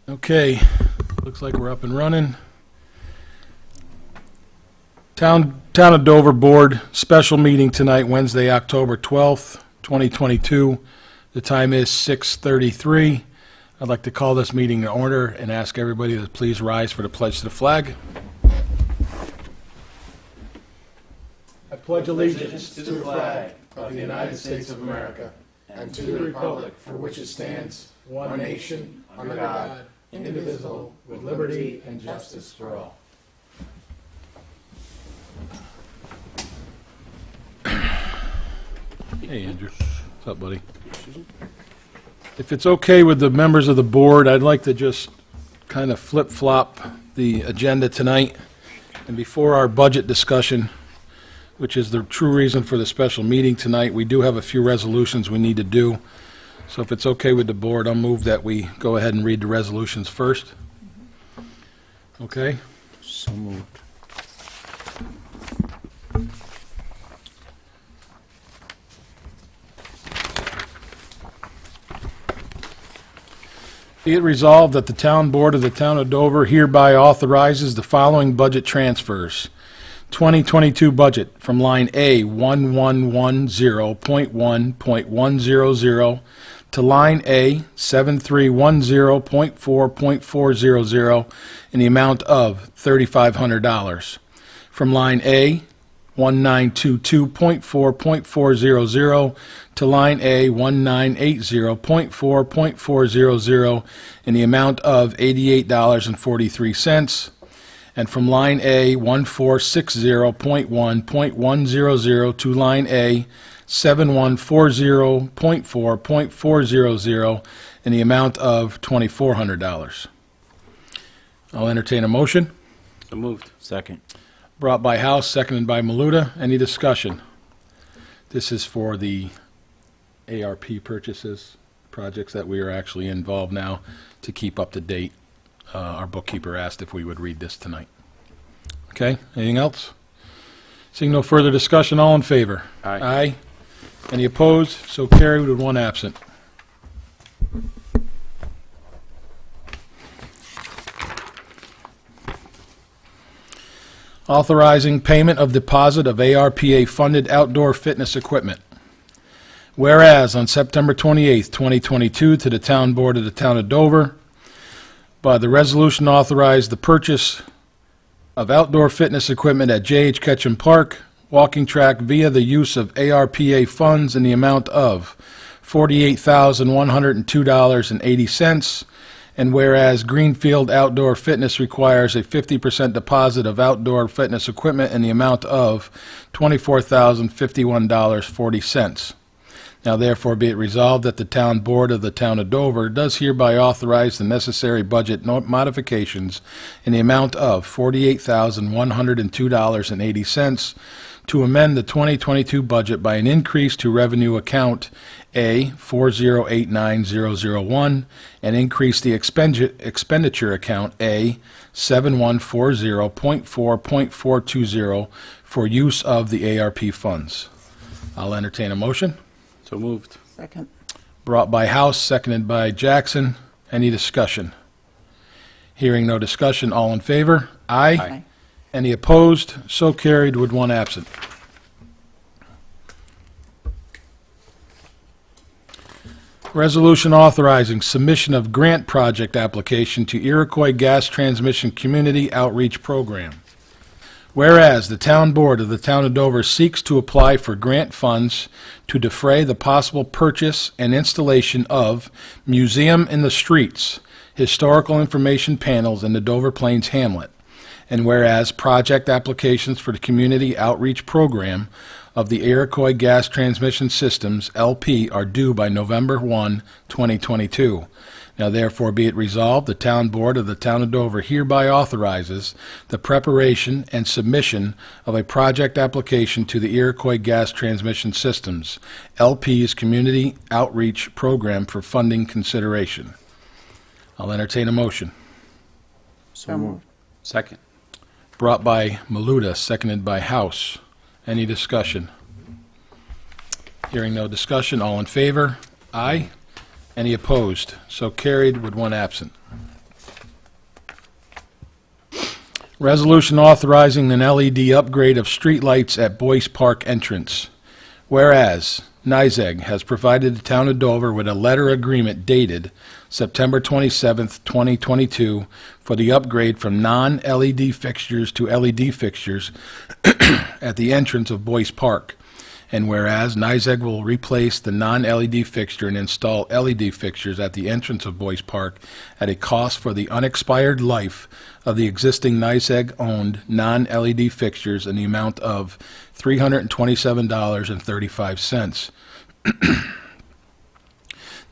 Okay, looks like we're up and running. Town of Dover Board, special meeting tonight, Wednesday, October 12th, 2022. The time is 6:33. I'd like to call this meeting to order and ask everybody to please rise for the pledge to the flag. I pledge allegiance to the flag of the United States of America and to the republic for which it stands, one nation, under God, indivisible, with liberty and justice for all. Hey, Andrew. What's up, buddy? If it's okay with the members of the board, I'd like to just kind of flip-flop the agenda tonight. And before our budget discussion, which is the true reason for the special meeting tonight, we do have a few resolutions we need to do. So if it's okay with the board, I'll move that we go ahead and read the resolutions first. Okay? So moved. Be it resolved that the town board of the town of Dover hereby authorizes the following budget transfers. 2022 budget from line A 1110.1.100 to line A 7310.4.400 in the amount of $3,500. From line A 1922.4.400 to line A 1980.4.400 in the amount of $88.43, and from line A 1460.1.100 to line A 7140.4.400 in the amount of $2,400. I'll entertain a motion. So moved. Second. Brought by House, seconded by Maluta. Any discussion? This is for the ARP purchases, projects that we are actually involved now to keep up to date. Our bookkeeper asked if we would read this tonight. Okay, anything else? Seeing no further discussion, all in favor? Aye. Aye. Any opposed? So carried with one absent. Authorizing payment of deposit of ARPA-funded outdoor fitness equipment. Whereas on September 28th, 2022, to the Town Board of the Town of Dover, by the resolution authorized the purchase of outdoor fitness equipment at J.H. Ketchum Park walking track via the use of ARPA funds in the amount of $48,102.80. And whereas Greenfield Outdoor Fitness requires a 50% deposit of outdoor fitness equipment in the amount of $24,051.40. Now therefore be it resolved that the Town Board of the Town of Dover does hereby authorize the necessary budget modifications in the amount of $48,102.80 to amend the 2022 budget by an increase to revenue account A 4089001 and increase the expenditure account A 7140.4.420 for use of the ARP funds. I'll entertain a motion. So moved. Second. Brought by House, seconded by Jackson. Any discussion? Hearing no discussion, all in favor? Aye. Aye. Any opposed? So carried with one absent. Resolution authorizing submission of grant project application to Iroquois Gas Transmission Community Outreach Program. Whereas the Town Board of the Town of Dover seeks to apply for grant funds to defray the possible purchase and installation of Museum in the Streets, historical information panels in the Dover Plains hamlet. And whereas project applications for the Community Outreach Program of the Iroquois Gas Transmission Systems, LP, are due by November 1, 2022. Now therefore be it resolved, the Town Board of the Town of Dover hereby authorizes the preparation and submission of a project application to the Iroquois Gas Transmission Systems, LP's Community Outreach Program for funding consideration. I'll entertain a motion. So moved. Second. Brought by Maluta, seconded by House. Any discussion? Hearing no discussion, all in favor? Aye. Any opposed? So carried with one absent. Resolution authorizing an LED upgrade of streetlights at Boyce Park entrance. Whereas NYSEG has provided the town of Dover with a letter agreement dated September 27th, 2022 for the upgrade from non-LED fixtures to LED fixtures at the entrance of Boyce Park. And whereas NYSEG will replace the non-LED fixture and install LED fixtures at the entrance of Boyce Park at a cost for the unexpired life of the existing NYSEG-owned non-LED fixtures in the amount of $327.35.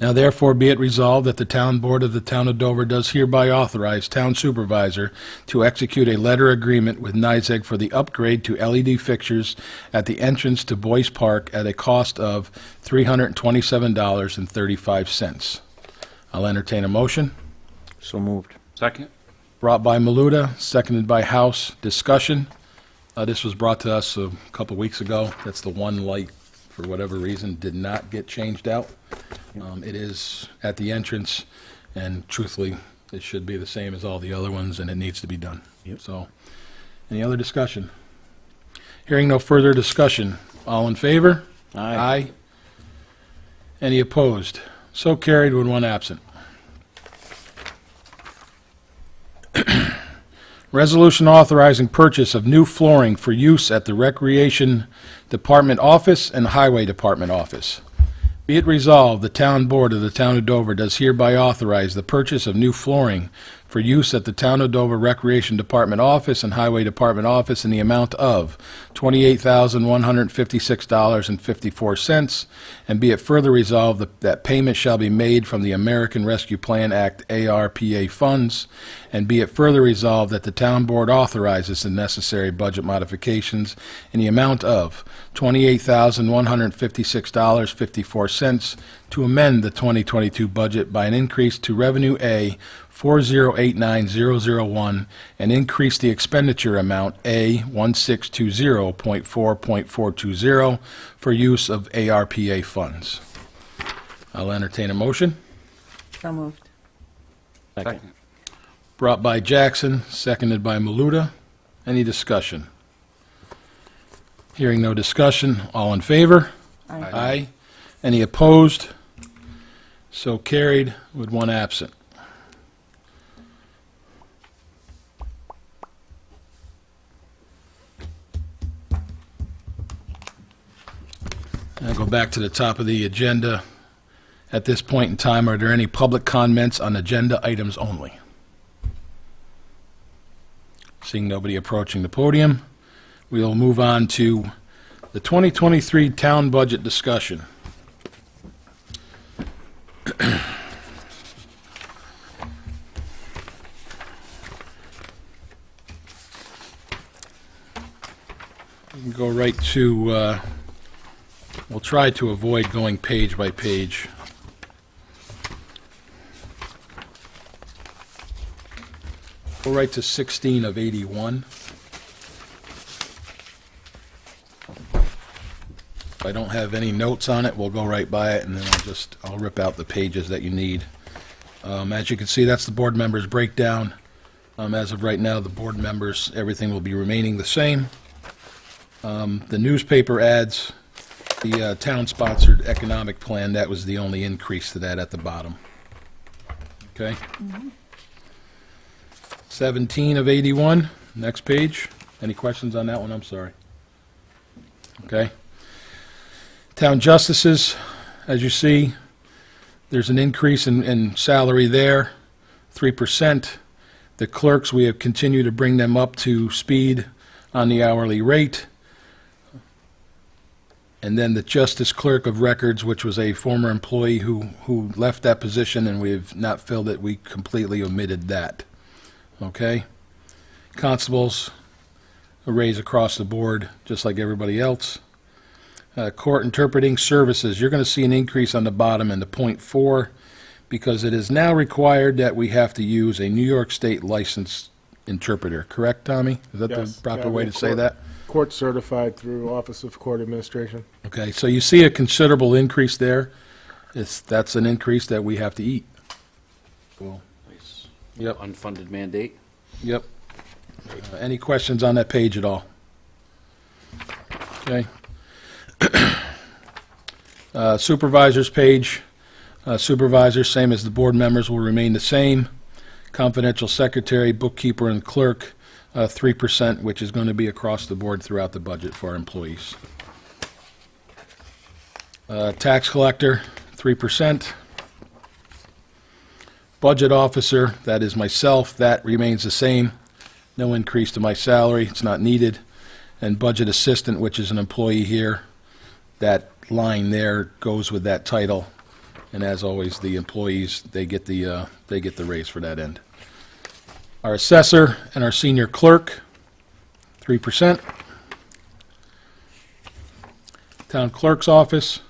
Now therefore be it resolved that the town board of the town of Dover does hereby authorize town supervisor to execute a letter agreement with NYSEG for the upgrade to LED fixtures at the entrance to Boyce Park at a cost of $327.35. I'll entertain a motion. So moved. Second. Brought by Maluta, seconded by House. Discussion. This was brought to us a couple weeks ago. That's the one light, for whatever reason, did not get changed out. It is at the entrance, and truthfully, it should be the same as all the other ones, and it needs to be done. Yep. So, any other discussion? Hearing no further discussion, all in favor? Aye. Any opposed? So carried with one absent. Resolution authorizing purchase of new flooring for use at the Recreation Department office and Highway Department office. Be it resolved, the town board of the town of Dover does hereby authorize the purchase of new flooring for use at the town of Dover Recreation Department office and Highway Department office in the amount of $28,156.54, and be it further resolved that payment shall be made from the American Rescue Plan Act ARPA funds, and be it further resolved that the town board authorizes the necessary budget modifications in the amount of $28,156.54 to amend the 2022 budget by an increase to Revenue A 4089001 and increase the expenditure amount A 1620.4.420 for use of ARPA funds. I'll entertain a motion. So moved. Second. Brought by Jackson, seconded by Maluta. Any discussion? Hearing no discussion, all in favor? Aye. Aye. Any opposed? So carried with one absent. I'll go back to the top of the agenda. At this point in time, are there any public comments on agenda items only? Seeing nobody approaching the podium, we'll move on to the 2023 town budget discussion. We can go right to, we'll try to avoid going page by page. Go right to 16 of 81. If I don't have any notes on it, we'll go right by it, and then I'll rip out the pages that you need. As you can see, that's the board members' breakdown. As of right now, the board members, everything will be remaining the same. The newspaper ads, the town-sponsored economic plan, that was the only increase to that at the bottom. Okay? 17 of 81, next page. Any questions on that one? I'm sorry. Okay. Town justices, as you see, there's an increase in salary there, 3%. The clerks, we have continued to bring them up to speed on the hourly rate. And then the Justice Clerk of Records, which was a former employee who left that position, and we have not filled it, we completely omitted that. Okay? Constables, a raise across the board, just like everybody else. Court interpreting services, you're going to see an increase on the bottom in the .4 because it is now required that we have to use a New York State licensed interpreter. Correct, Tommy? Is that Yes. the proper Yeah, way to say that? Court certified through Office of Court Administration. Okay, so you see a considerable increase there. That's an increase that we have to eat. Well, Nice. Yep. Unfunded mandate. yep. Any questions on that page at all? Okay. Supervisors page. Supervisors, same as the board members, will remain the same. Confidential secretary, bookkeeper, and clerk, 3%, which is going to be across the board throughout the budget for our employees. Tax collector, 3%. Budget officer, that is myself, that remains the same. No increase to my salary, it's not needed. And budget assistant, which is an employee here, that line there goes with that title. And as always, the employees, they get the raise for that end. Our assessor and our senior clerk, 3%. Town clerk's office,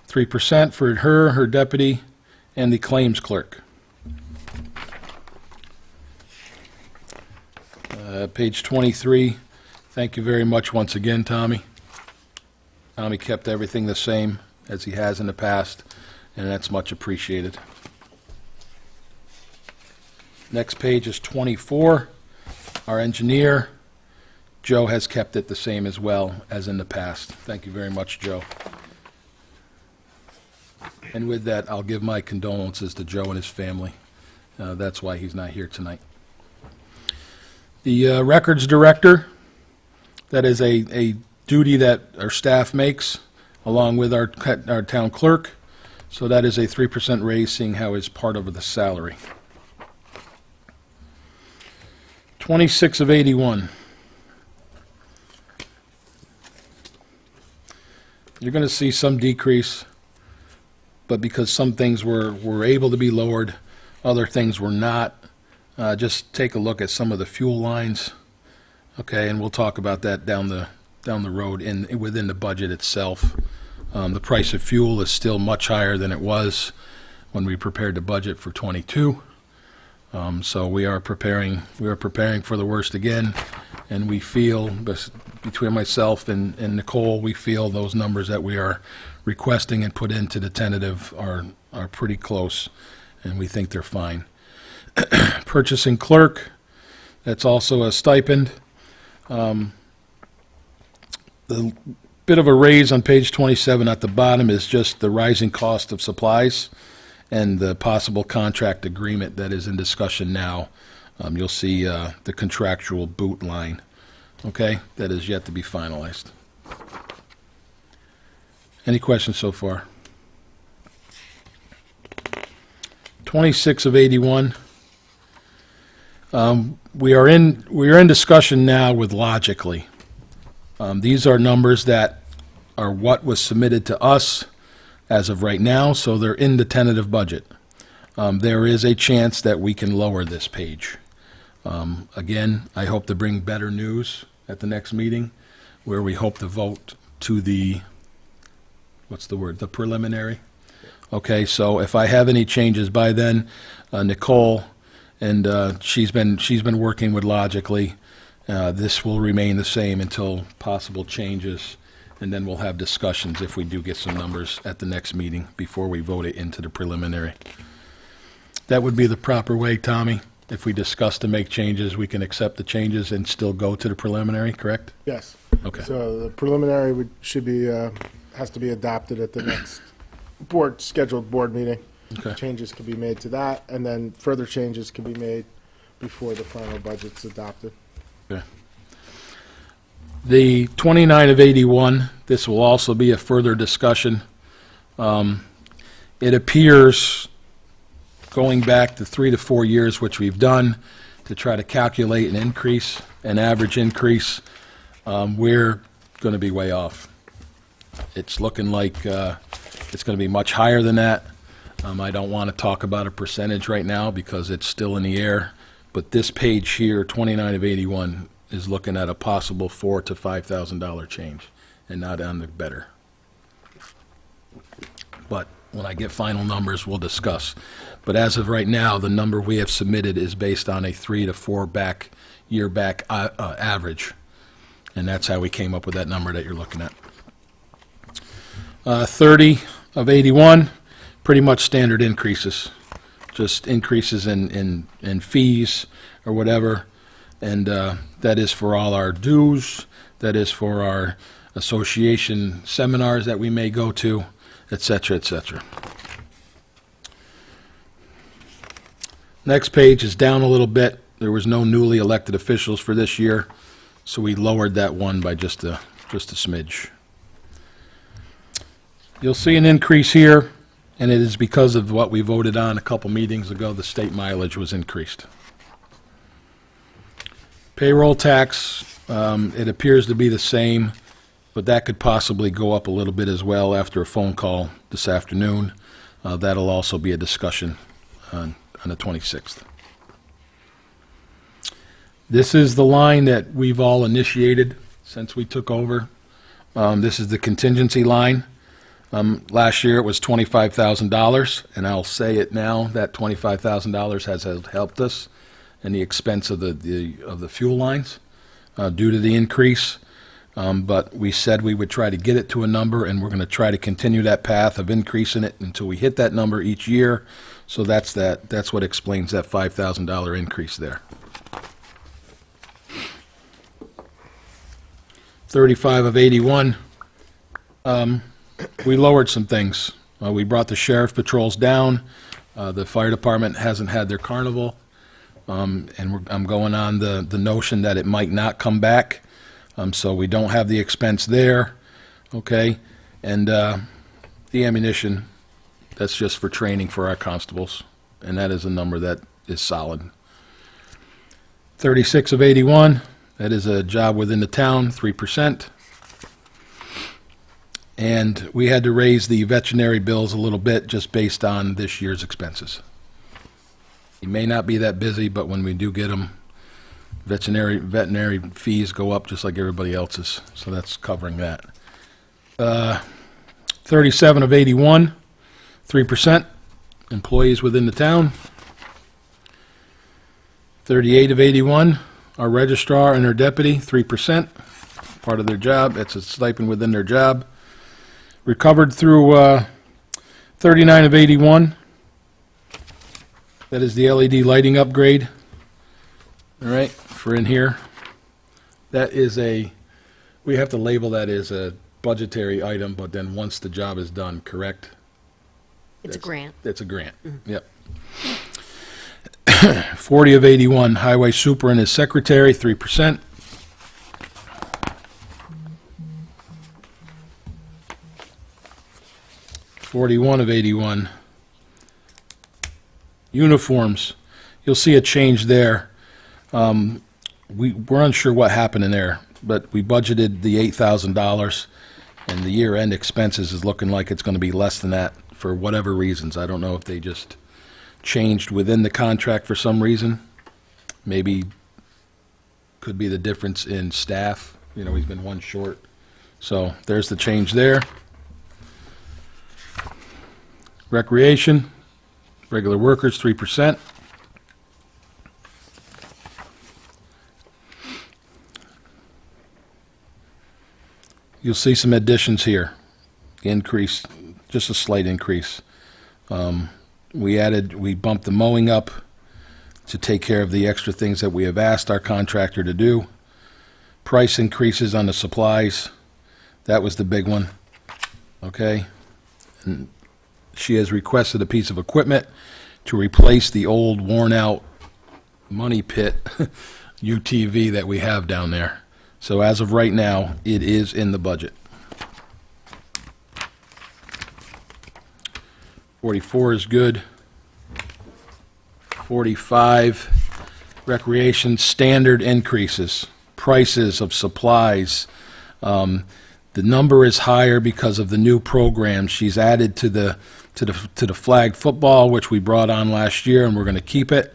3% for her, her deputy, and the claims clerk. Page 23, thank you very much once again, Tommy. Tommy kept everything the same as he has in the past, and that's much appreciated. Next page is 24. Our engineer, Joe, has kept it the same as well as in the past. Thank you very much, Joe. And with that, I'll give my condolences to Joe and his family. That's why he's not here tonight. The records director, that is a duty that our staff makes, along with our town clerk. So that is a 3% raise, seeing how it's part of the salary. 26 of 81. You're going to see some decrease, but because some things were able to be lowered, other things were not. Just take a look at some of the fuel lines, okay, and we'll talk about that down the road within the budget itself. The price of fuel is still much higher than it was when we prepared the budget for '22. So we are preparing for the worst again, and we feel, between myself and Nicole, we feel those numbers that we are requesting and put into the tentative are pretty close, and we think they're fine. Purchasing clerk, that's also a stipend. The bit of a raise on page 27 at the bottom is just the rising cost of supplies and the possible contract agreement that is in discussion now. You'll see the contractual boot line, okay, that is yet to be finalized. Any questions so far? 26 of 81. We are in discussion now with Logically. These are numbers that are what was submitted to us as of right now, so they're in the tentative budget. There is a chance that we can lower this page. Again, I hope to bring better news at the next meeting, where we hope to vote to the, the preliminary? Okay, so if I have any changes by then, Nicole, and she's been working with Logically. This will remain the same until possible changes, and then we'll have discussions if we do get some numbers at the next meeting before we vote it into the preliminary. That would be the proper way, Tommy. If we discuss to make changes, we can accept the changes and still go to the preliminary, correct? Yes. Okay. So the preliminary has to be adopted at the next scheduled board meeting. Okay. Changes can be made to that, and then further changes can be made before the final budget's adopted. Okay. The 29 of 81, this will also be a further discussion. It appears, going back to 3 to 4 years, which we've done, to try to calculate an average increase, we're going to be way off. It's looking like it's going to be much higher than that. I don't want to talk about a percentage right now because it's still in the air, but this page here, 29 of 81, is looking at a possible $4,000 to $5,000 change, and not on the better. But when I get final numbers, we'll discuss. But as of right now, the number we have submitted is based on a 3 to 4 year back average, and that's how we came up with that number that you're looking at. 30 of 81. Pretty much standard increases, just increases in fees or whatever. And that is for all our dues, that is for our association seminars that we may go to, et cetera, et cetera. Next page is down a little bit. There was no newly elected officials for this year, so we lowered that one by just a smidge. You'll see an increase here, and it is because of what we voted on a couple meetings ago. The state mileage was increased. Payroll tax, it appears to be the same, but that could possibly go up a little bit as well after a phone call this afternoon. That'll also be a discussion on the 26th. This is the line that we've all initiated since we took over. This is the contingency line. Last year it was $25,000, and I'll say it now, that $25,000 has helped us in the expense of the fuel lines due to the increase. But we said we would try to get it to a number, and we're going to try to continue that path of increasing it until we hit that number each year. So that's what explains that $5,000 increase there. 35 of 81, we lowered some things. We brought the sheriff patrols down. The fire department hasn't had their carnival. And I'm going on the notion that it might not come back. So we don't have the expense there, okay? And the ammunition, that's just for training for our constables, and that is a number that is solid. 36 of 81, that is a job within the town, 3%. And we had to raise the veterinary bills a little bit just based on this year's expenses. It may not be that busy, but when we do get them, veterinary fees go up just like everybody else's, so that's covering that. 37 of 81, 3%, employees within the town. 38 of 81, our registrar and our deputy, 3%, part of their job, that's a stipend within their job. Recovered through 39 of 81, that is the LED lighting upgrade. All right, for in here. That is we have to label that as a budgetary item, but then once the job is done, correct? It's a grant. It's a grant, yep. 40 of 81, highway super and his secretary, 3%. $41 of 81, uniforms. You'll see a change there. We're unsure what happened in there, but we budgeted the $8,000, and the year-end expenses is looking like it's going to be less than that for whatever reasons. I don't know if they just changed within the contract for some reason. Maybe could be the difference in staff. You know, he's been one short. So there's the change there. Recreation, regular workers, 3%. You'll see some additions here. Increase, just a slight increase. We bumped the mowing up to take care of the extra things that we have asked our contractor to do. Price increases on the supplies. That was the big one. Okay? And she has requested a piece of equipment to replace the old worn-out money pit UTV that we have down there. So as of right now, it is in the budget. 44 is good. 45, recreation standard increases, prices of supplies. The number is higher because of the new program. She's added to the flag football, which we brought on last year, and we're going to keep it.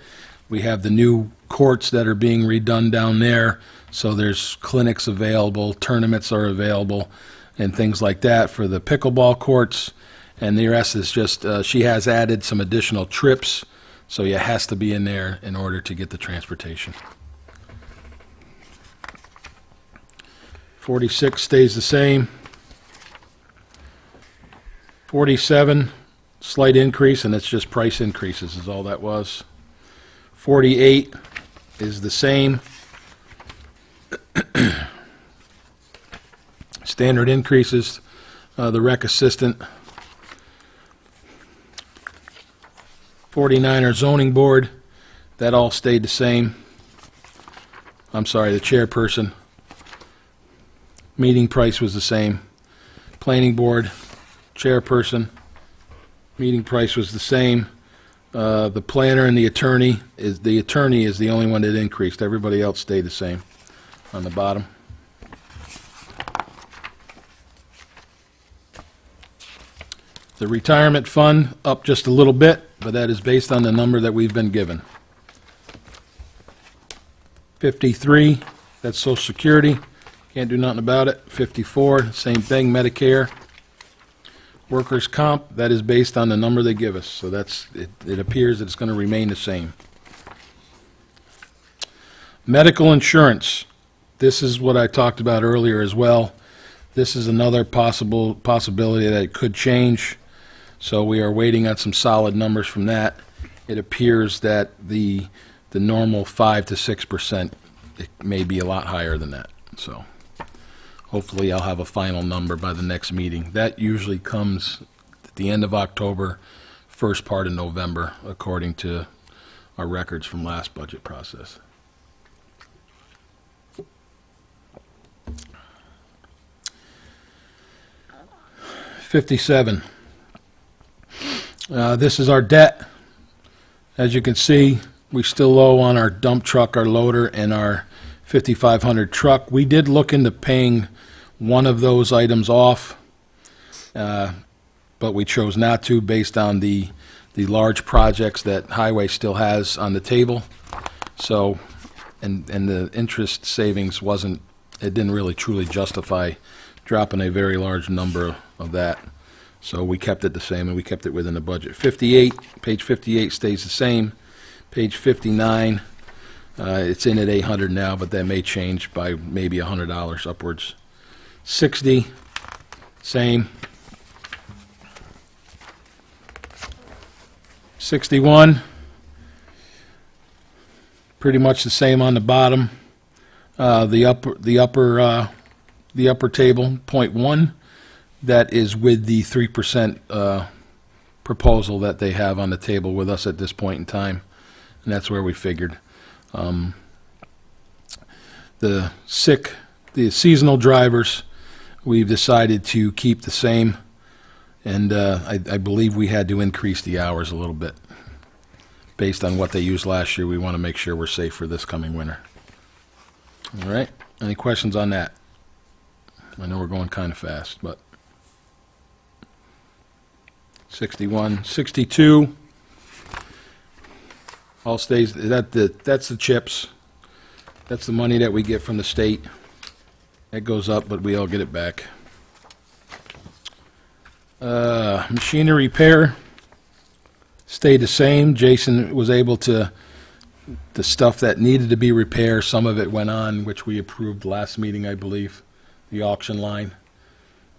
We have the new courts that are being redone down there, so there's clinics available, tournaments are available, and things like that for the pickleball courts. And the rest is just, she has added some additional trips, so it has to be in there in order to get the transportation. 46 stays the same. 47, slight increase, and it's just price increases is all that was. 48 is the same. standard increases. The rec assistant, 49er zoning board, that all stayed the same. I'm sorry, the chairperson. Meeting price was the same. Planning board, chairperson, meeting price was the same. The planner and the attorney is the only one that increased. Everybody else stayed the same on the bottom. The retirement fund up just a little bit, but that is based on the number that we've been given. 53, that's Social Security, can't do nothing about it. 54, same thing, Medicare. Workers' comp, that is based on the number they give us, so it appears that it's going to remain the same. Medical insurance, this is what I talked about earlier as well. This is another possibility that it could change, so we are waiting on some solid numbers from that. It appears that the normal 5 to 6%, it may be a lot higher than that, so hopefully I'll have a final number by the next meeting. That usually comes at the end of October, first part of November, according to our records from last budget process. $57. This is our debt. As you can see, we still owe on our dump truck, our loader, and our 5500 truck. We did look into paying one of those items off, but we chose not to based on the large projects that Highway still has on the table. So, and the interest savings it didn't really truly justify dropping a very large number of that. So we kept it the same, and we kept it within the budget. 58, page 58 stays the same. Page 59, it's in at 800 now, but that may change by maybe $100 upwards. 60, same. 61, pretty much the same on the bottom. The upper table, 0.1, that is with the 3% proposal that they have on the table with us at this point in time, and that's where we figured. The seasonal drivers, we've decided to keep the same, and I believe we had to increase the hours a little bit. Based on what they used last year, we want to make sure we're safe for this coming winter. All right, any questions on that? I know we're going kind of fast, but 61, 62, all stays, that's the chips. That's the money that we get from the state. That goes up, but we all get it back. Machinery repair stayed the same. Jason was able to, the stuff that needed to be repaired, some of it went on, which we approved last meeting, I believe, the auction line.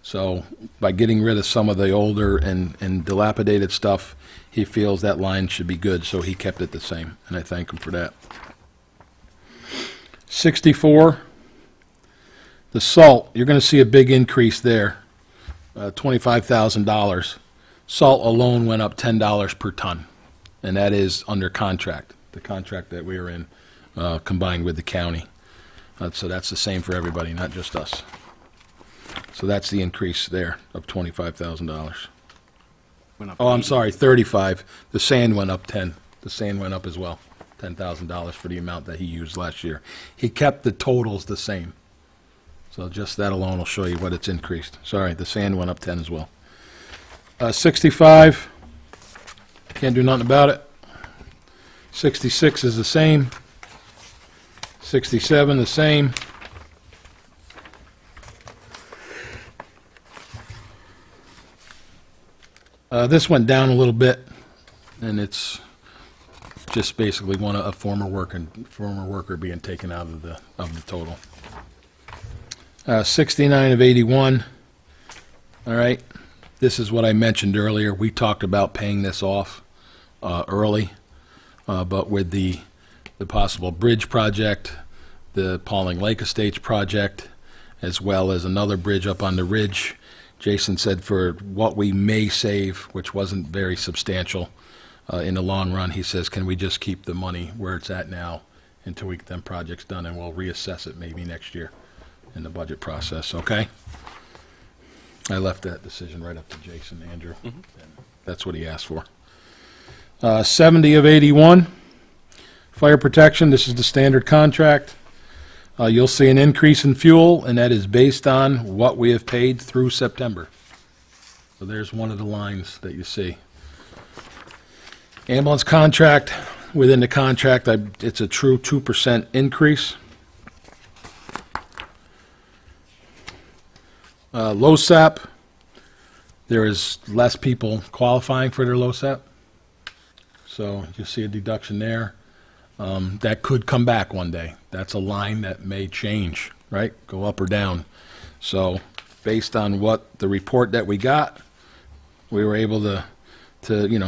So by getting rid of some of the older and dilapidated stuff, he feels that line should be good, so he kept it the same, and I thank him for that. 64, the salt, you're going to see a big increase there, $25,000. Salt alone went up $10 per ton, and that is under contract, the contract that we are in, combined with the county. So that's the same for everybody, not just us. So that's the increase there of $25,000. Oh, I'm sorry, 35. The sand went up 10. The sand went up as well, $10,000 for the amount that he used last year. He kept the totals the same. So just that alone will show you what it's increased. Sorry, the sand went up 10 as well. 65, can't do nothing about it. 66 is the same. 67 the same. This went down a little bit, and it's just basically a former worker being taken out of the total. 69 of 81. All right, this is what I mentioned earlier. We talked about paying this off early, but with the possible bridge project, the Pauling Lake Estates project, as well as another bridge up on the ridge. Jason said for what we may save, which wasn't very substantial in the long run, he says, can we just keep the money where it's at now until we get them projects done, and we'll reassess it maybe next year in the budget process, okay? I left that decision right up to Jason, Andrew. And that's what he asked for. 70 of 81, fire protection, this is the standard contract. You'll see an increase in fuel, and that is based on what we have paid through September. So there's one of the lines that you see. Ambulance contract, within the contract, it's a true 2% increase. LoSAP, there is less people qualifying for their LoSAP. So you see a deduction there. That could come back one day. That's a line that may change, right? Go up or down. So based on what the report that we got, we were able to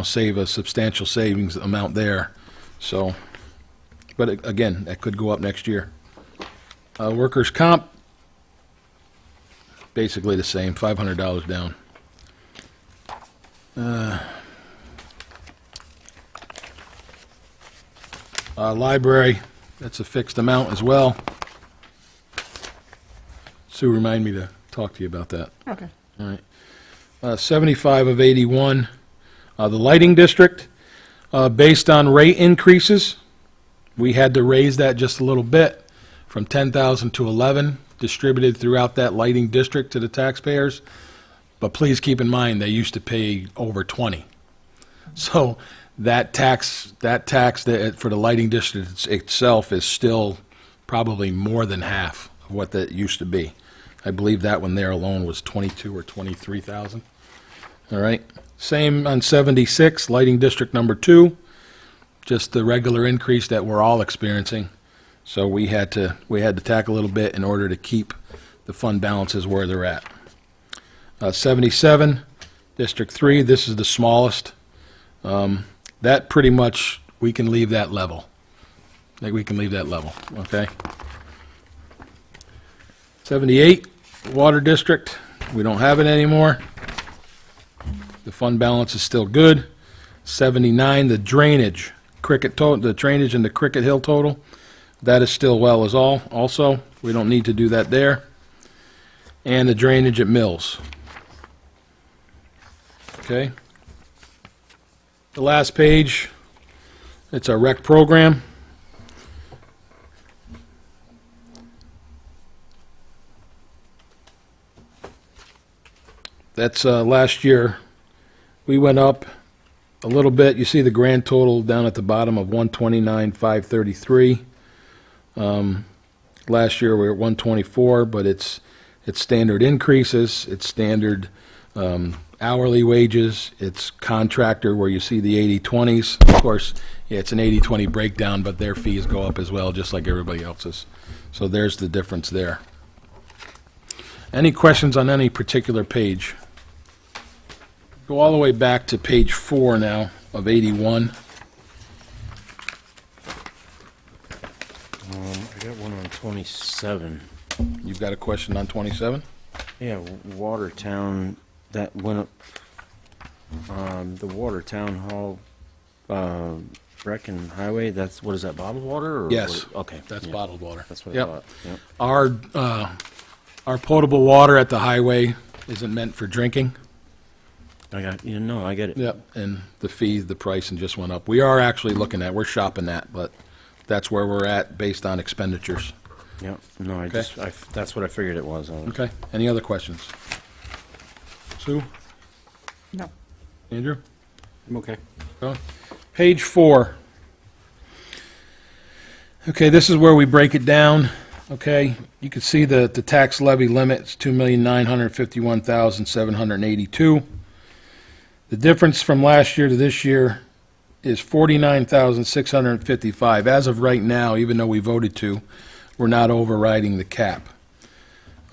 save a substantial savings amount there. So, but again, that could go up next year. Workers' comp, basically the same, $500 down. Library, that's a fixed amount as well. Sue, remind me to talk to you about that. Okay. All right. 75 of 81. The lighting district, based on rate increases, we had to raise that just a little bit from 10,000 to 11, distributed throughout that lighting district to the taxpayers. But please keep in mind, they used to pay over 20. So that tax that for the lighting district itself is still probably more than half of what that used to be. I believe that one there alone was 22 or 23,000. All right. Same on 76, lighting district number 2, just the regular increase that we're all experiencing. So we had to tack a little bit in order to keep the fund balances where they're at. 77, District 3, this is the smallest. That pretty much, we can leave that level. Okay? 78, Water District, we don't have it anymore. The fund balance is still good. 79, the drainage, the drainage in the Cricket Hill total, that is still well as all. Also, we don't need to do that there. And the drainage at Mills. Okay. The last page, it's our rec program. That's last year. We went up a little bit. You see the grand total down at the bottom of 129,533. Last year we were at 124, but it's standard increases, it's standard hourly wages, it's contractor where you see the 80/20s. Of course, yeah, it's an 80/20 breakdown, but their fees go up as well, just like everybody else's. So there's the difference there. Any questions on any particular page? Go all the way back to page 4 now of 81. I got one on 27. You've got a question on 27? Yeah, Watertown, that went up, the Watertown Hall, Brecken Highway, that's, what is that, bottled water? Or Yes. what- Okay. That's yeah, bottled water. That's what I Yep. thought, yep. Our potable water at the highway isn't meant for drinking. I get it. Yep. And the pricing just went up. We are actually looking at, we're shopping that, but that's where we're at based on expenditures. Yep, no, Okay. that's what I figured it was. Okay. Any other questions? Sue? No. Andrew? I'm okay. Page 4. Okay, this is where we break it down. Okay, you can see the tax levy limits, $2,951,782. The difference from last year to this year is $49,655. As of right now, even though we voted to, we're not overriding the cap.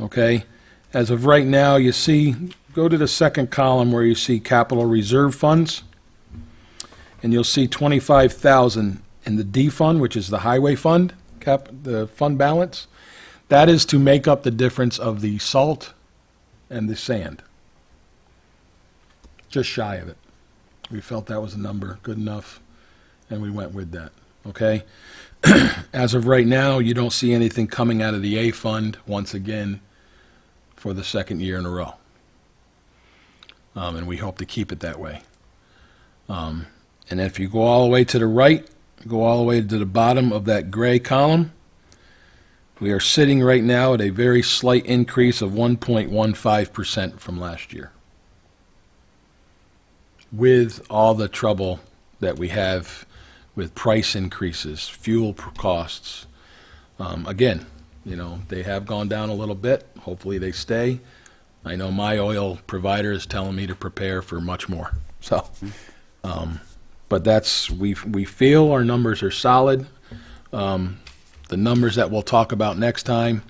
Okay, as of right now, you see, go to the second column where you see capital reserve funds, and you'll see 25,000 in the D fund, which is the highway fund, the fund balance. That is to make up the difference of the salt and the sand. Just shy of it. We felt that was a number good enough, and we went with that, okay? As of right now, you don't see anything coming out of the A fund, once again, for the second year in a row. And we hope to keep it that way. And if you go all the way to the right, go all the way to the bottom of that gray column, we are sitting right now at a very slight increase of 1.15% from last year. With all the trouble that we have with price increases, fuel costs. Again, you know, they have gone down a little bit. Hopefully they stay. I know my oil provider is telling me to prepare for much more. So, but that's, we feel our numbers are solid. The numbers that we'll talk about next time,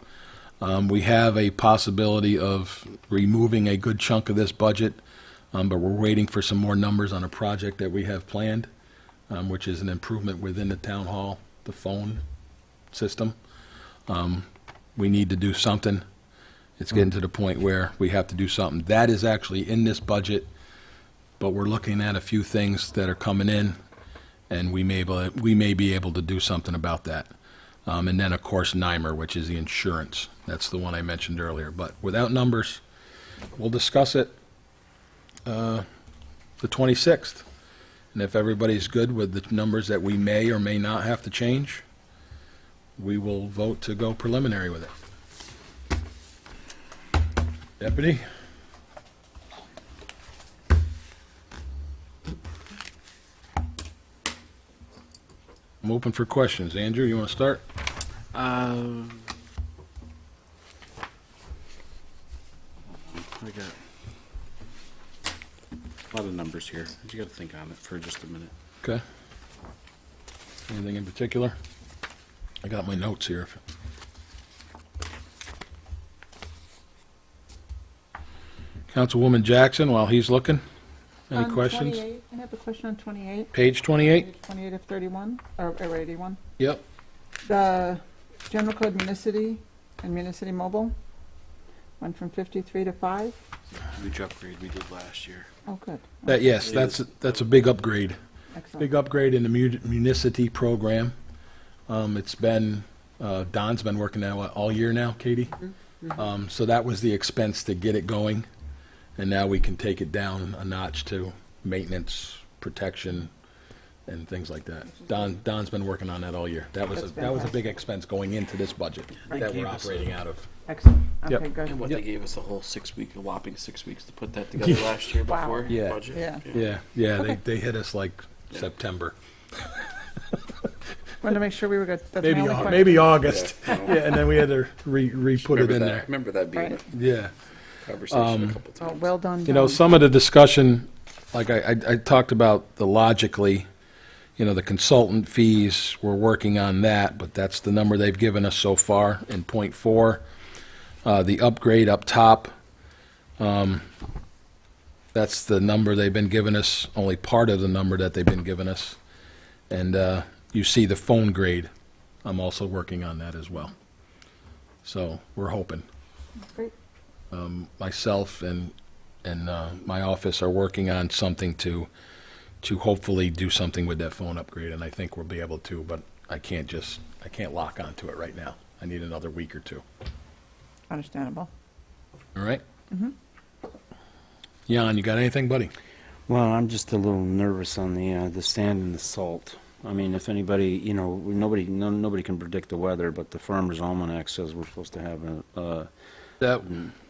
we have a possibility of removing a good chunk of this budget, but we're waiting for some more numbers on a project that we have planned, which is an improvement within the town hall, the phone system. We need to do something. It's getting to the point where we have to do something. That is actually in this budget, but we're looking at a few things that are coming in, and we may be able to do something about that. And then, of course, NYMER, which is the insurance. That's the one I mentioned earlier. But without numbers, we'll discuss it the 26th. And if everybody's good with the numbers that we may or may not have to change, we will vote to go preliminary with it. Deputy? I'm open for questions. Andrew, you want to start? I got a lot of numbers here. You got to think on it for just a minute. Okay. Anything in particular? I got my notes here. Councilwoman Jackson, while he's looking, any On questions? 28, I have a question on 28. Page 28? Page 28 of 31, or 81. Yep. The general code municity and municity mobile went from 53 to 5. Huge upgrade we did last year. Oh, good. Yes, that's a big upgrade. Excellent. Big upgrade in the municity program. It's been, Don's been working now all year now, Katie? So that was the expense to get it going. And now we can take it down a notch to maintenance, protection, and things like that. Don's been working on that all year. That was a big expense going into this budget that we're operating out of. Excellent. Yep. Okay, good. And what Yep. they gave us a whopping 6 weeks to put that together last year Wow. before Yeah. budget. Yeah. Yeah, they hit us like September. Wanted to make sure we were good. That's my only question. Maybe August. Yeah. Yeah, and then we had to re-put it in there. Remember that being Right. Yeah. a conversation a couple Oh, times. well done, You know, Don. some of the discussion, like I talked about the logically, you know, the consultant fees, we're working on that, but that's the number they've given us so far in .4. The upgrade up top, that's the number they've been giving us, only part of the number that they've been giving us. And you see the phone grade, I'm also working on that as well. So we're hoping. Great. Myself and my office are working on something to hopefully do something with that phone upgrade, and I think we'll be able to, but I can't lock onto it right now. I need another week or two. Understandable. All right? Jan, you got anything, buddy? Well, I'm just a little nervous on the sand and the salt. I mean, if anybody, you know, nobody can predict the weather, but the Farmer's Almanac says we're supposed to have a That,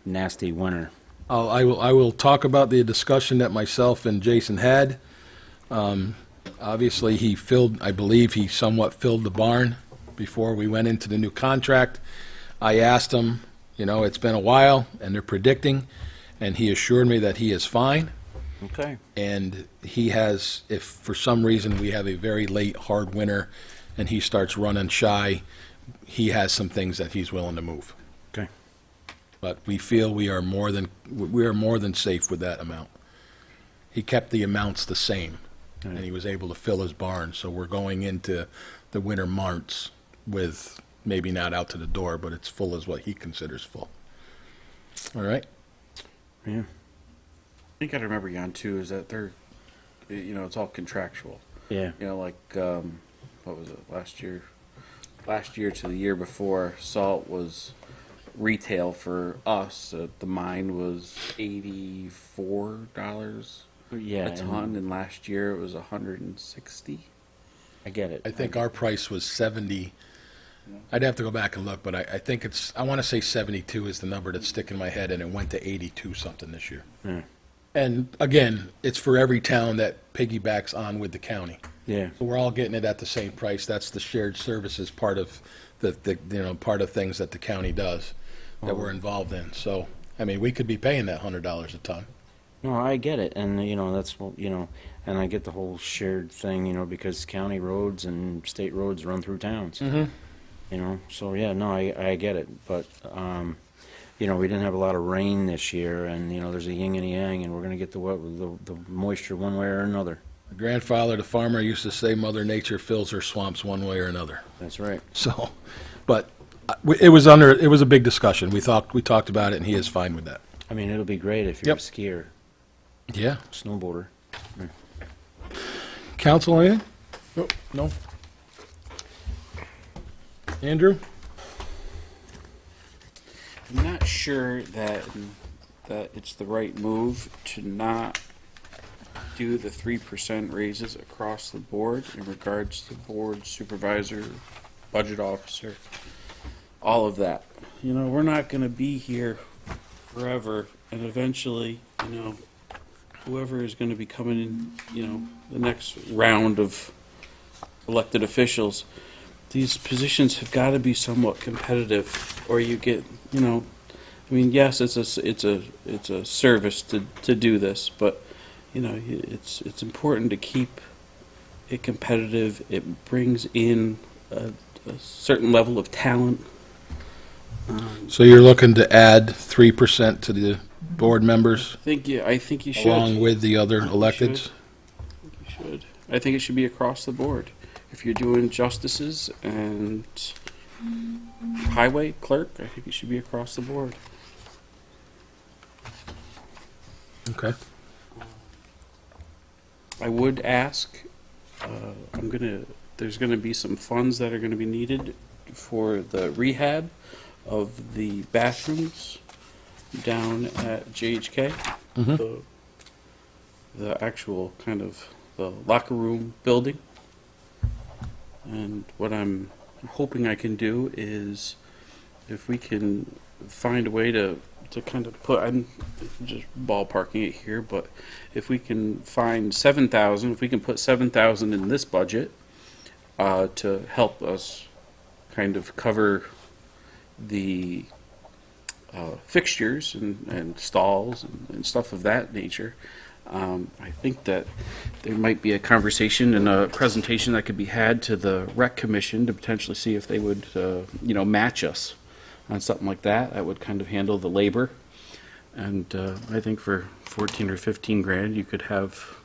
nasty winter. I will talk about the discussion that myself and Jason had. Obviously, I believe he somewhat filled the barn before we went into the new contract. I asked him, you know, it's been a while, and they're predicting, and he assured me that he is fine. Okay. And he has, if for some reason we have a very late, hard winter, and he starts running shy, he has some things that he's willing to move. Okay. But we feel we are more than safe with that amount. He kept the amounts the same, and he was able to fill his barn, so we're going into the winter months with maybe not out to the door, but it's full as what he considers full. All right? Yeah. I think I remember, Jan, too, is that they're, it's all contractual. Yeah. Like, what was it, last year? Last year to the year before, salt was retail for us at the mine was $84 Yeah. a ton, and last year it was 160. I get it. I think our price was 70. I'd have to go back and look, but I think I want to say 72 is the number that's sticking in my head, and it went to 82 something this year. Yeah. And again, it's for every town that piggybacks on with the county. Yeah. So we're all getting it at the same price. That's the shared services part of part of things that the county does that we're involved in. So, I mean, we could be paying that $100 a ton. No, I get it, and that's and I get the whole shared thing, because county roads and state roads run through towns. So yeah, no, I get it, but we didn't have a lot of rain this year, and there's a yin and a yang, and we're gonna get the moisture one way or another. My grandfather, the farmer, used to say Mother Nature fills her swamps one way or another. That's right. So, but it was a big discussion. We talked about it, and he is fine with that. I mean, it'll be great if you're Yep. a skier, Yeah. snowboarder. Council, anything? Nope. No. Andrew? I'm not sure that it's the right move to not do the 3% raises across the board in regards to board, supervisor, budget officer, all of that. We're not going to be here forever, and eventually, whoever is going to be coming in, the next round of elected officials, these positions have got to be somewhat competitive, or you get, yes, it's a service to do this, but it's important to keep it competitive. It brings in a certain level of talent. So you're looking to add 3% to the board members I think you should. along with the other You electeds? should. I think it should be across the board. If you're doing justices and highway clerk, I think it should be across the board. Okay. I would ask, there's gonna be some funds that are gonna be needed for the rehab of the bathrooms down at JHK. Mhm. The actual kind of the locker room building. And what I'm hoping I can do is if we can find a way to kind of I'm just ballparking it here, but if we can find 7,000, if we can put 7,000 in this budget to help us kind of cover the fixtures and stalls and stuff of that nature, I think that there might be a conversation and a presentation that could be had to the rec commission to potentially see if they would, match us on something like that. That would kind of handle the labor. And I think for 14 or 15 grand, you could have,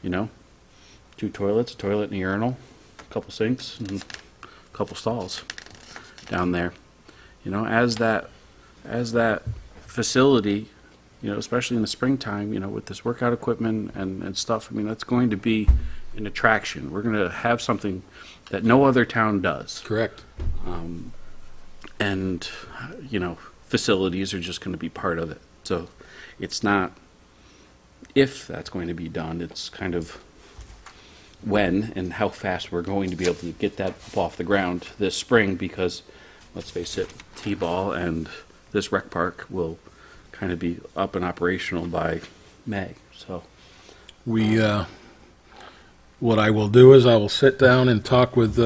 2 toilets, a toilet and a urinal, a couple sinks, and a couple stalls down there. As that facility, especially in the springtime, with this workout equipment and stuff, that's going to be an attraction. We're going to have something that no other town does. Correct. And, facilities are just going to be part of it. So it's not if that's going to be done, it's kind of when and how fast we're going to be able to get that up off the ground this spring, because let's face it, T-ball and this rec park will kind of be up and operational by May. So What I will do is I will sit down and talk with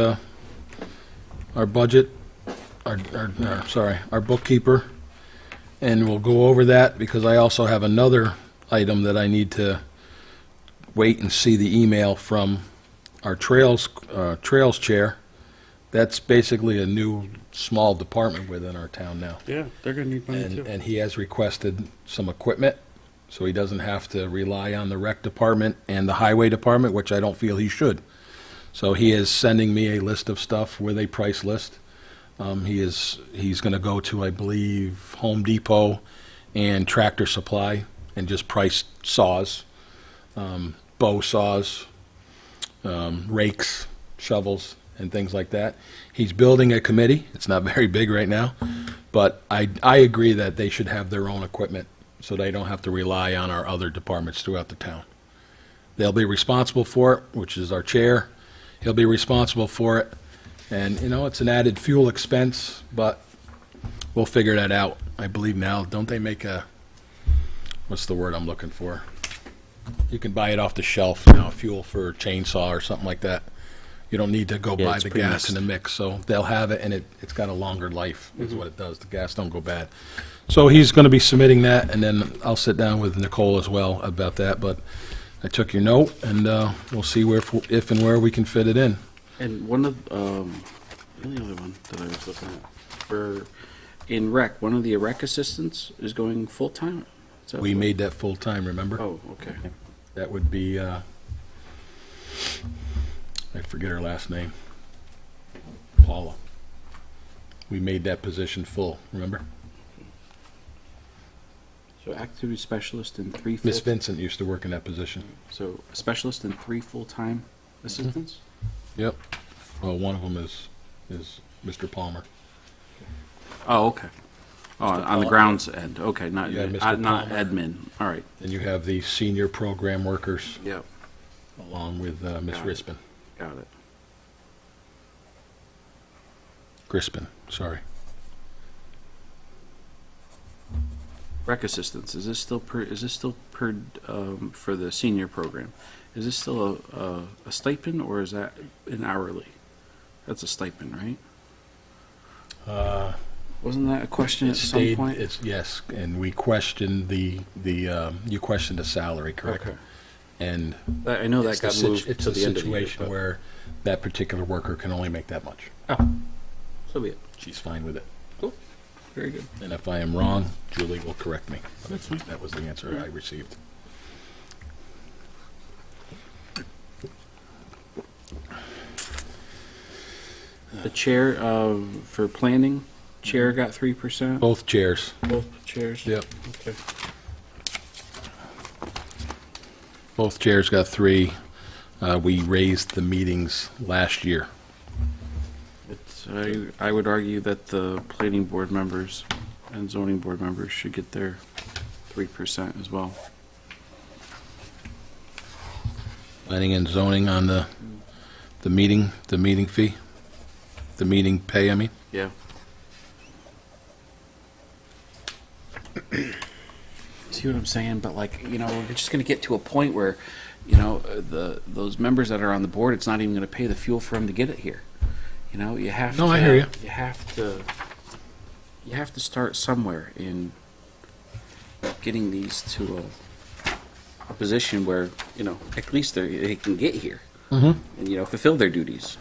our budget, our bookkeeper, and we'll go over that, because I also have another item that I need to wait and see the email from our trails chair. That's basically a new small department within our town now. yeah, they're going to need money too. And he has requested some equipment, so he doesn't have to rely on the rec department and the highway department, which I don't feel he should. So he is sending me a list of stuff with a price list He's going to go to, I believe, Home Depot and Tractor Supply and just price saws, bow saws, rakes, shovels, and things like that. He's building a committee. It's not very big right now, but I agree that they should have their own equipment so they don't have to rely on our other departments throughout the town. They'll be responsible for it, which is our chair. He'll be responsible for it. And, it's an added fuel expense, but we'll figure that out. I believe now, don't they make what's the word I'm looking for? You can buy it off the shelf now, fuel for a chainsaw or something like that. You don't need to go Yeah, buy it's the pretty gas in mixed. the mix, so they'll have it, and it's got a longer life, is what it does. The gas don't go bad. So he's going to be submitting that, and then I'll sit down with Nicole as well about that, but I took your note, and we'll see if and where we can fit it in. And one of, the only other one that I was looking at, in rec, one of the rec assistants is going full-time? Is that We what- made that full-time, remember? Oh, okay. That would be, I forget her last name. Paula. We made that position full, remember? So activity specialist and three Miss full, Vincent used to work in that position. so a specialist and three full-time assistants? Yep. Well, one of them is Mr. Palmer. Oh, okay. Oh, on the Palmer. grounds end, okay, not, Yeah, Mr. not Palmer. admin, all right, Then you have the senior program workers yep, along with Miss Got it. Rispin. got it. Crispin, sorry. Rec assistants, is this still for the senior program? Is this still a stipend, or is that an hourly? That's a stipend, right? Wasn't that a question at some point? Yes, and we questioned you questioned the salary, correct? Okay. And I know that it's the got sit- moved it's to a the end of the year, situation but, where that particular worker can only make that much. so be it. She's fine with it. Very good. And if I am wrong, Julie will correct me. That's fine. That was the answer I received. The chair, for planning, chair got 3%? Both chairs. Both chairs? Yep. Okay. Both chairs got 3. We raised the meetings last year. I would argue that the planning board members and zoning board members should get their 3% as well. Planning and zoning on the meeting fee, the meeting pay, I mean. Yeah. See what I'm saying? But like, we're just gonna get to a point where, those members that are on the board, it's not even gonna pay the fuel for them to get it here. You have to. No, I hear you. You have to start somewhere in getting these to a position where, at least they can get here. Mm-hmm. And, fulfill their duties,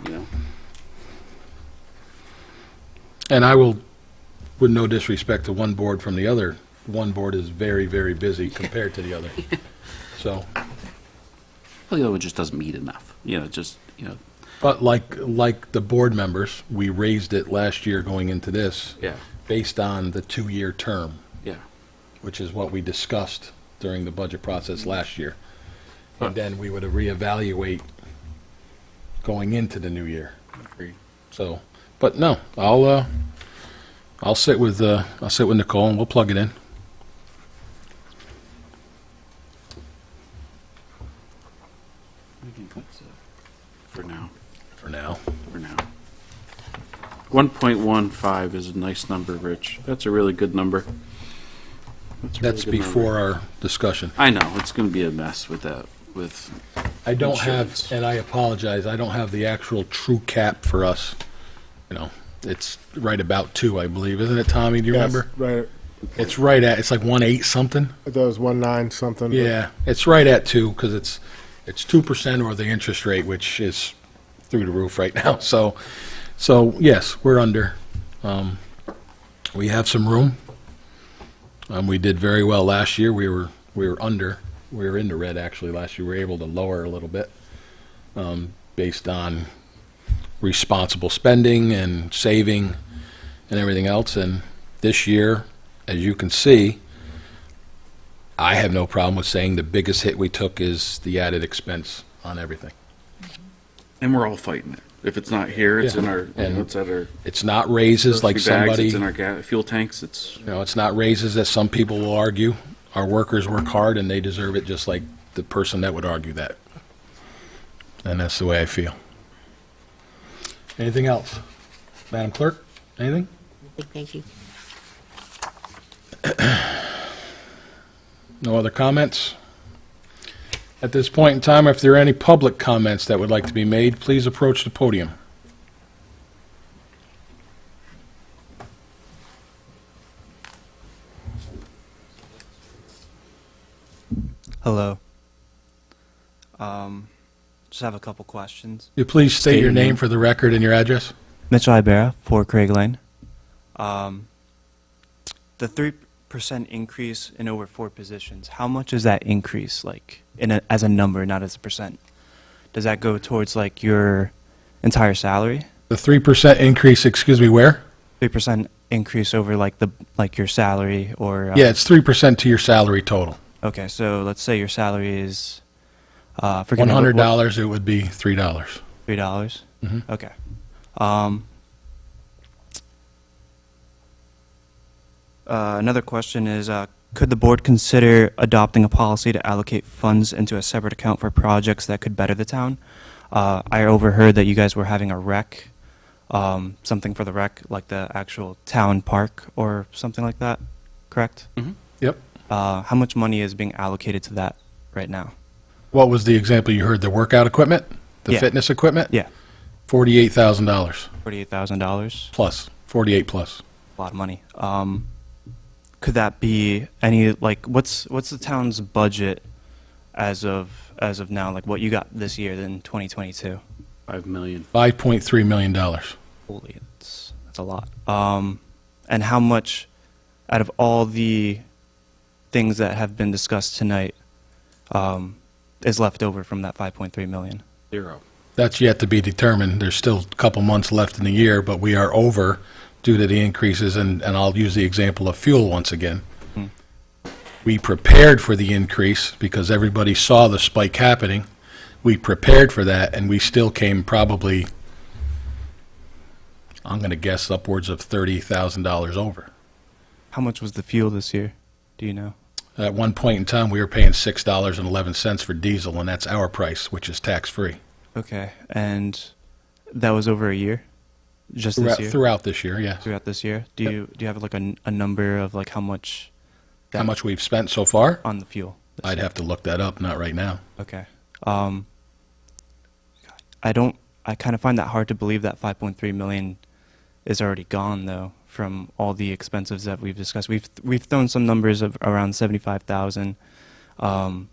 And I will, with no disrespect to one board from the other, one board is very, very busy compared to the other. So, Well, the other one just doesn't meet enough, but like the board members, we raised it last year going into this Yeah, based on the 2-year term, yeah. which is what we discussed during the budget process last year. Huh. And then we would reevaluate going into the new year. Agree. So, but no, I'll sit with Nicole and we'll plug it in. I think that's it for now. For now. For now. 1.15 is a nice number, Rich. That's a really good number. That's a really That's good before number. our discussion. I know it's going to be a mess with that. With I don't have, Insurance. and I apologize, I don't have the actual true cap for us. It's right about 2, I believe, isn't it, Tommy? Do you Yes, remember? Right, It's right at, it's like 1.8 something. I thought it was 1.9 something. but- Yeah, it's right at 2 because it's 2% or the interest rate, which is through the roof right now. So yes, we're under. We have some room. We did very well last year. We were under. We were in the red actually last year. We were able to lower a little bit based on responsible spending and saving and everything else. And this year, as you can see, I have no problem with saying the biggest hit we took is the added expense on everything. And we're all fighting it. If it's not here, it's Yeah. in our, And it's at our It's not raises like grocery bags, somebody, it's in our fuel tanks, it's, it's not raises that some people will argue. Our workers work hard and they deserve it just like the person that would argue that. And that's the way I feel. Anything else? Madam Clerk, anything? Thank you. No other comments? At this point in time, if there are any public comments that would like to be made, please approach the podium. Hello. Just have a couple questions. You please state your name for the record and your address. Mitchell Ibera, 4 Craig Lane. The 3% increase in over 4 positions, how much is that increase, like, as a number, not as a percent? Does that go towards, like, your entire salary? The 3% increase, excuse me, where? 3% increase over, like, your salary, or... Yeah, it's 3% to your salary total. Okay, so let's say your salary is, forgive me, $100, it would be $3. $3? Mhm. Okay. Another question is, could the board consider adopting a policy to allocate funds into a separate account for projects that could better the town? I overheard that you guys were having a rec, something for the rec, like the actual town park or something like that, correct? Yep. How much money is being allocated to that right now? What was the example you heard? The workout equipment? The Yeah. fitness equipment? Yeah, $48,000 $48,000, plus, 48 plus. a lot of money. Could that be any, like, what's the town's budget as of now, like what you got this year in 2022? 5 million. $5.3 million. Holy, that's a lot. And how much out of all the things that have been discussed tonight is left over from that 5.3 million? 0. That's yet to be determined. There's still a couple months left in the year, but we are over due to the increases, and I'll use the example of fuel once again. Hmm. We prepared for the increase because everybody saw the spike happening. We prepared for that, and we still came probably, I'm going to guess, upwards of $30,000 over. How much was the fuel this year? Do you know? At one point in time, we were paying $6.11 for diesel, and that's our price, which is tax-free. Okay, and that was over a year? Just this year? Throughout this year, yes. Throughout this year? Do you have like a number of like how much How much we've spent so far? on the fuel? this I'd year? have to look that up, not right now. Okay. I kind of find that hard to believe that 5.3 million is already gone though from all the expenses that we've discussed. We've thrown some numbers of around 75,000. I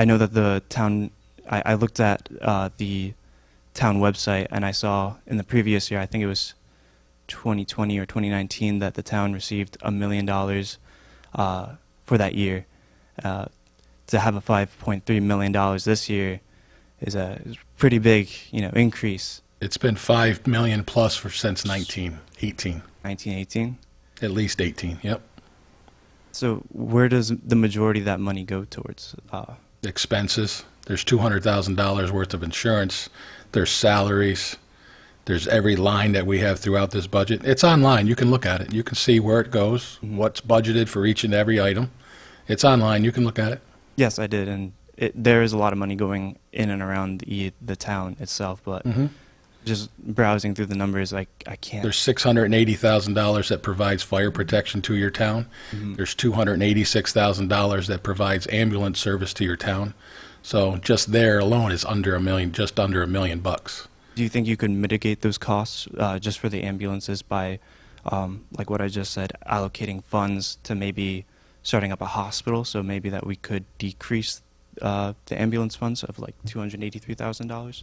know that the town. I looked at the town website and I saw in the previous year, I think it was 2020 or 2019, that the town received $1 million for that year. To have a $5.3 million this year is a pretty big, increase. It's been 5 million plus since 1918, 1918. at least 18, yep. So where does the majority of that money go towards? Expenses, there's $200,000 worth of insurance, there's salaries, there's every line that we have throughout this budget. It's online, you can look at it, you can see where it goes, what's budgeted for each and every item. It's online, you can look at it. Yes, I did, and there is a lot of money going in and around the town itself, but just browsing through the numbers, I can't. There's $680,000 that provides fire protection to your town. There's $286,000 that provides ambulance service to your town. So just there alone is under $1 million, just under $1 million bucks. Do you think you could mitigate those costs just for the ambulances by, like what I just said, allocating funds to maybe starting up a hospital? So maybe that we could decrease the ambulance funds of like $283,000?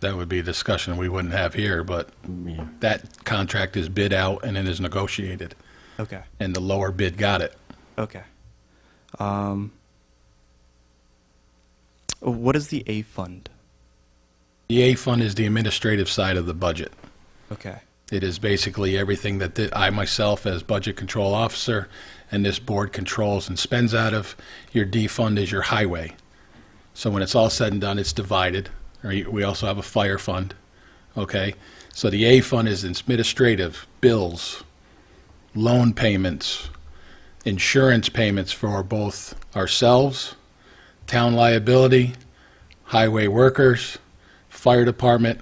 That would be a discussion we wouldn't have here, but Yeah. that contract is bid out and it is negotiated, Okay. and the lower bid got it. Okay. What is the A fund? The A fund is the administrative side of the budget. Okay. It is basically everything that I myself, as Budget Control Officer, and this board controls and spends out of. Your D fund is your highway. So when it's all said and done, it's divided. We also have a fire fund, okay? So the A fund is administrative, bills, loan payments, insurance payments for both ourselves, town liability, highway workers, fire department,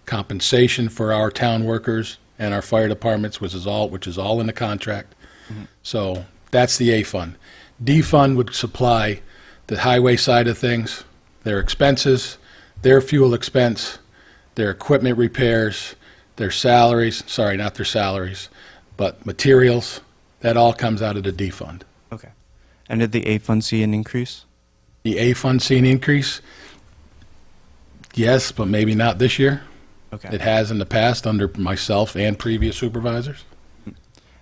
compensation for our town workers and our fire departments, which is all in the contract. So that's the A fund. D fund would supply the highway side of things, their expenses, their fuel expense, their equipment repairs, their salaries, sorry, not their salaries, but materials. That all comes out of the D fund. Okay. And did the A fund see an increase? The A fund see an increase? Yes, but maybe not this year. Okay. It has in the past under myself and previous supervisors.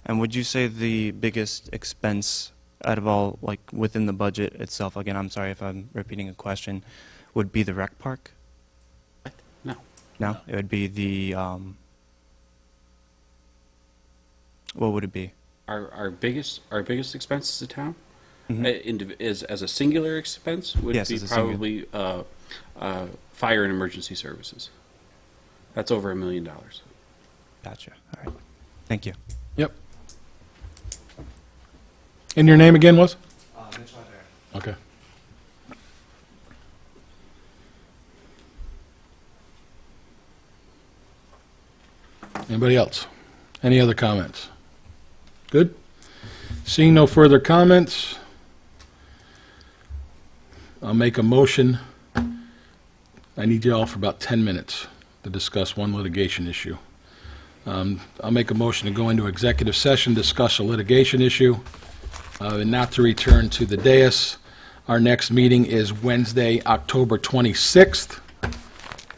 And would you say the biggest expense out of all, like within the budget itself, again, I'm sorry if I'm repeating a question, would be the rec park? No. No? It would be the, what would it be? Our biggest expense as a town, Mhm. is as a singular expense would Yes, be as a singular. probably fire and emergency services. That's over $1 million. Gotcha. All right. Thank you. Yep. And your name again was? Okay. Anybody else? Any other comments? Good? Seeing no further comments, I'll make a motion. I need you all for about 10 minutes to discuss one litigation issue. I'll make a motion to go into executive session, discuss a litigation issue, and not to return to the dais. Our next meeting is Wednesday, October 26th,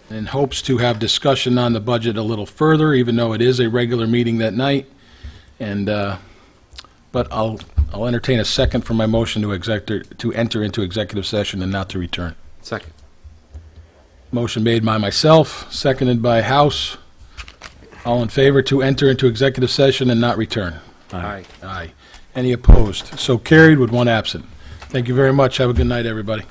in hopes to have discussion on the budget a little further, even though it is a regular meeting that night. And, but I'll entertain a second for my motion to enter into executive session and not to return. Second. Motion made by myself, seconded by House. All in favor to enter into executive session and not return? Aye. Aye. Any opposed? So carried with one absent. Thank you very much. Have a good night, everybody.